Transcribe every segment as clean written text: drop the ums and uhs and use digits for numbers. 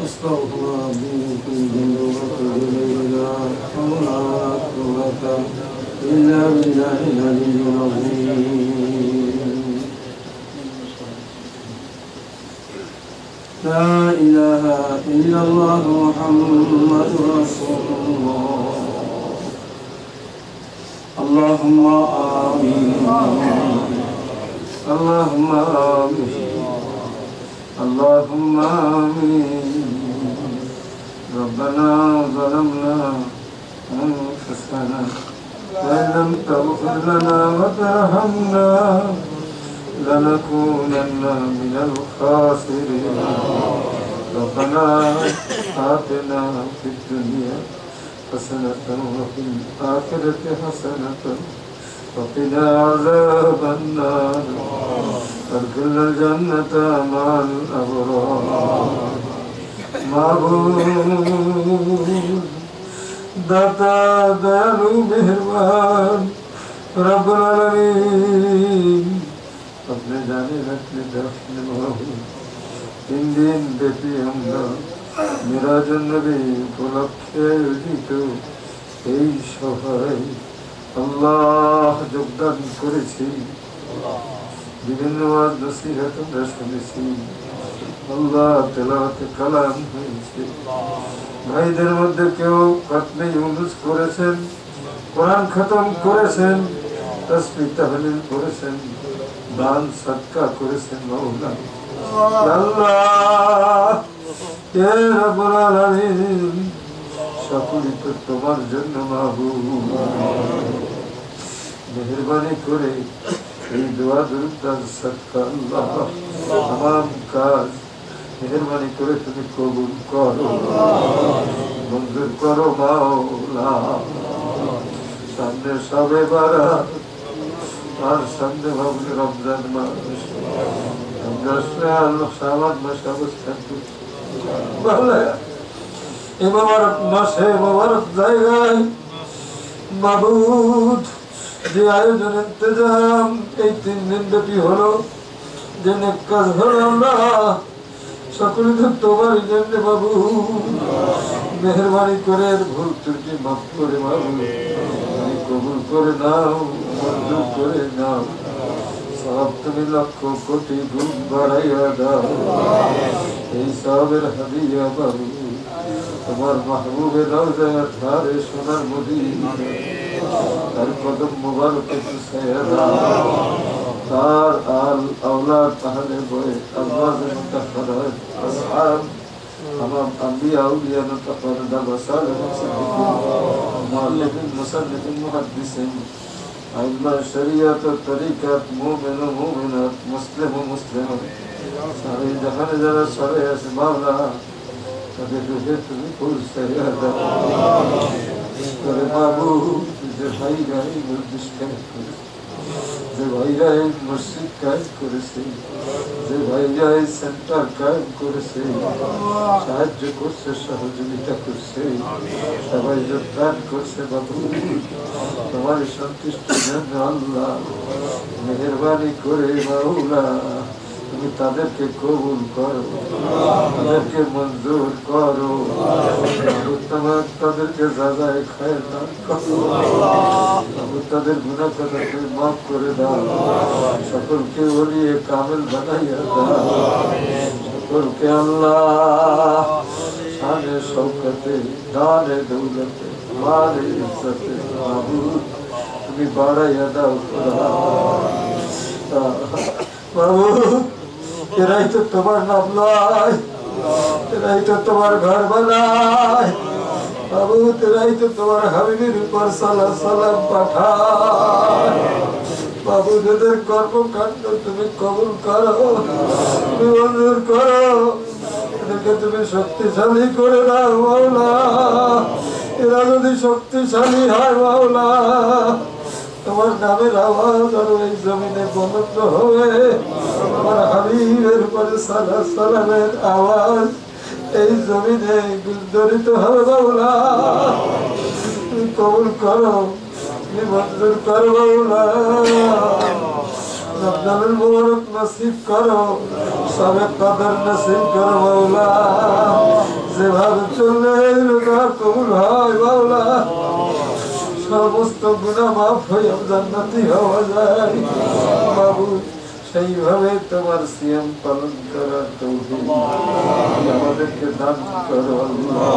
أستغفر ربي من كل ذنب وأتوب إليه لا حول ولا قوة إلا بالله العلي العظيم. لا إله إلا الله محمد رسول الله. اللهم آمين اللهم آمين اللهم آمين. ربنا ظلمنا أنفسنا وإن لم تغفر لنا وترحمنا لنكونن من الخاسرين. ربنا آتنا في الدنيا حسنة وفي الآخرة حسنة وقنا عذاب النار وادخلنا الجنة مع الأبرار. معبود दाता दयालु मेहरबान रब العالمين अपने जाने रखने दर्शन तीन दिन ব্যাপী আমরা মিরাজুন নবী উপলক্ষে আয়োজিত এই সভায় আল্লাহ যোগদান করেছি। বিভিন্ন ওয়াজ নসিহত আমরা শুনেছি। আল্লাহ তেলাওয়াতে কালাম হয়েছে। ভাইদের মধ্যে কেউ খতমে ইউনুস করেছেন, কোরআন খতম করেছেন, তাসবিহ তাহলিল করেছেন, দান সদকা করেছেন। মাওলা আল্লাহ হে রব্বুল আলামিন সকলই তো তোমার জন্য মাহবুব। মেহেরবানি করে এই দোয়া দুরূদ সদকা আল্লাহ तमाम কাজ মেহেরবানি করে তুমি কবুল করো, মঞ্জুর করো মাওলা। সামনে সবে বারাত আর সামনে ভাবলে রমজান মাস, শাবান মাস অবস্থান করছি। এই মোবারক মাসে মোবারক জায়গায় মাবুদ যে আয়োজন ইন্তজাম এই 3 দিন ব্যাপী হলো, যে নেক কাজ হলো, আমরা সকলে তো তোমারই জন্য বাবু। মেহরবানি করে ভুল ত্রুটি মাফ করে বাবু কবুল করে নাও, মঞ্জুর করে নাও। সব তুমি লক্ষ কোটি গুণ বাড়াইয়া দাও। এই সবের হাদিয়া বাবু তোমার মাহবুবের রওজার ধারে সোনার মদিনা তার কদম মুবারকে ছুঁয়ে দাও। তার আল আওলাদ আহলে বাইত আজওয়াজ মুতাহহারাত আসহাব तमाम अंबिया औलिया मुतक़र्रबीन वसालिहीन सिद्दीक़ीन मुअल्लिफीन मुसन्निफीन मुहद्दिसीन आइम्मा शरीयत व तरीक़त मुमिन व मुमिनात मुस्लिम व मुस्लिमात सारे जहान जरा सारे ऐसे मामला ताদের রূহে তুমি পৌঁছে দাও। করে বাবু যে ভাইরা এই মসজিদ কায়েম করেছে, যে ভাইরা এই মসজিদ কায়েম করেছে, যে ভাইরা এই সেন্টার কায়েম করেছে, সাহায্য করছে, সহযোগিতা করছে, সবাই যোগদান করছে বাবু তোমার সন্তুষ্টির জন্য আল্লাহ মেহেরবানি করে মাওলা তুমি তাদেরকে কবুল করো, তাদেরকে মঞ্জুর করো, তাদেরকে যাজায়ে খায়ের দান করো, তাদের গুনাহ খাতাকে মাফ করে দাও, সকলকে ওলিয়ে কামেল বানাইয়া দাও, সকলকে আল্লাহ শানে শওকতে দানে দৌলতে মালে ইজ্জতে মাবুদ তুমি বাড়াইয়া দাও খোদা। মাবুদ এরাই তো তোমার নাম লয়, এরাই তো তোমার ঘর বানায় বাবু, এরাই তো তোমার হাবিবের উপর সালাত সালাম পাঠায় বাবু। এদের কর্মকাণ্ড তুমি কবুল করো, তুমি মঞ্জুর করো, এদেরকে তুমি শক্তিশালী করে দাও মাওলা। এরা যদি শক্তিশালী হয় মাওলা তোমার নামের আওয়াজ আর এই জমিনে বন্ধ হবে, আমার হাবিবের উপরে সালাত সালামের আওয়াজ এই জমিনে গুঞ্জরিত হবে মাওলা। তুমি কবুল করো, তুমি মঞ্জুর করো মাওলা। রমজানুল মুবারক নসিব করো, সবে কদর নসিব করো মাওলা। সমস্ত গুনাহ মাফ হয়ে জান্নাতি হওয়া যায়। মাবুদ সেইভাবে তোমার সিয়াম পালন করার তৌফিক আমাদেরকে দান করো আল্লাহ।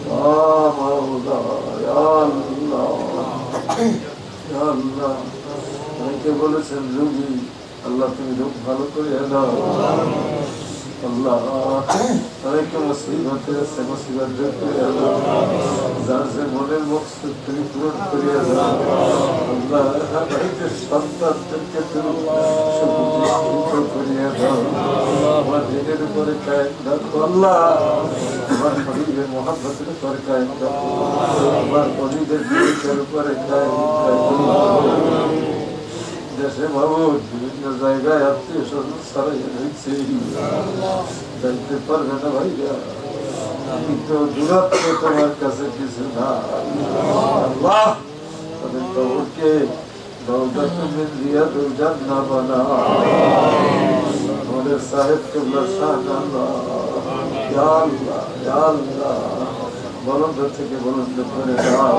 মাওলা ইয়া আল্লাহ ইয়া আল্লাহ, অনেকে বলেছেন রোগী, আল্লাহ তুমি রোগ ভালো করে দাও আল্লাহ। অনেকে মুসিবতে আছে, মুসিবত দূর করে দাও। যার যে মনের মকসুদ তুমি পূরণ করিয়া দাও আল্লাহ। আমাদের সন্তানদেরকে তুমি সুখী করিয়া দাও। আমার দিনের উপরে কায়েম রাখো আল্লাহ। আমার হাবিবের মহব্বতের উপরে কায়েম রাখো। আমার হাবিবের দিনের উপরে কায়েম রাখো। দেশে মাবুদ বিভিন্ন জায়গায় আত্মীয় স্বজন ছাড়াইয়া রয়েছে, যাইতে পারবে না ভাইরা। কিন্তু দূরত্ব তোমার কাছে কিছু না আল্লাহ। তাদের কবরকে রওজাতুম মিন রিয়াদিল জান্নাহ বানাও। আমাদের সাহেব কিবলা শাহ আল্লাহ ইয়া আল্লাহ ইয়া আল্লাহ, বলন্দ থেকে বলন্দ করে দাও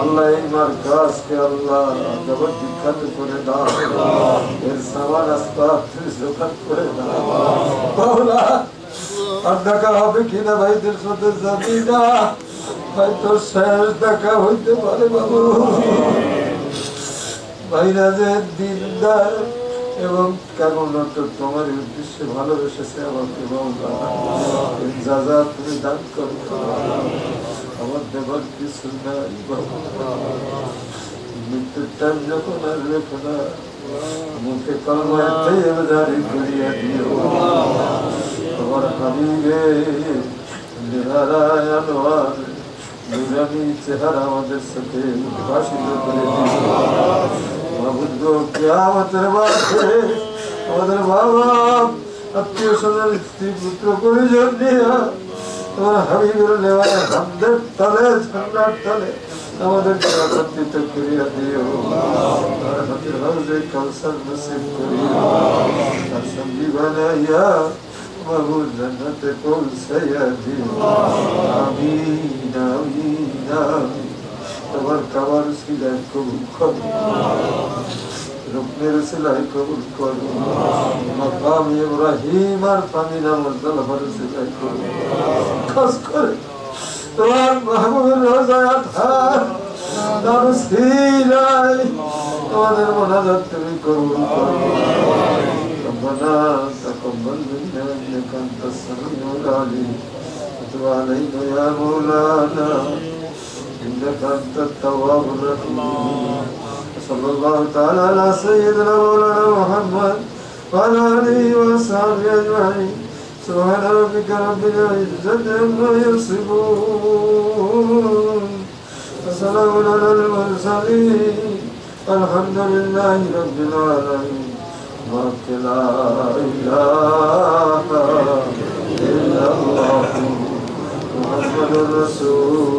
আল্লাহ। এই মার্কাজকে আল্লাহ জগৎ বিখ্যাত করে দাও। এর সামান আসবাব তুমি জোগাড় করে দাও মাওলা। আর দেখা হবে কিনা ভাইদের সাথে জানি না, হয়তো শেষ দেখা হইতে পারে বাবু। ভাইরা যে দিনদার এবং কেবলমাত্র তোমার উদ্দেশ্যে ভালোবেসেছে আমাকে মাওলা, যা যা তুমি দান করো। আমার দেবার কিছু নাই বাবা। মৃত্যুর টাইম যখন আসবে খোদা, মুখে কলমা একটাই জারি করিয়া দিও। তোমার হাবিবে নিহারায় আনোয়ার নুরানি চেহারা আমাদের সাথে উদ্ভাসিত করে দিও। মাবুদ গো, কিয়ামতের মাঠে আমাদের বাবা, আত্মীয় স্বজন, স্ত্রী, পুত্র, পরিজন নিয়ে তোমার হাবিবের নেওয়ায় হামদের তলে, ঝর্ণার তলে আমাদেরকে একত্রিত করিয়া দিও। তার হাতের হাউজে কাউসার নসিব করিও। তার সঙ্গী বানাইয়া মাবুদ জান্নাতে পৌঁছাইয়া দিও। আমিন আমিন আমিন। তোমার কাবার সিলাই কবুল করো, রুকনের সিলাই কবুল করো, মাকাম ইব্রাহিম আর ফামিনা মুজদালিফার সিলাই কবুল করো। খাস করে তোমার মাহবুবের রোজায় আধার তার সিলাই আমাদের মোনাজাত তুমি কবুল করো। ربنا تقبل منا انك انت السميع العليم وتب علينا يا مولانا انك انت التواب الرحيم. صلى الله تعالى على سيدنا مولانا محمد وعلى اله وصحبه اجمعين. سبحان ربك رب العزة عما يصفون وسلام على المرسلين الحمد لله رب العالمين. لا إله إلا الله محمد رسول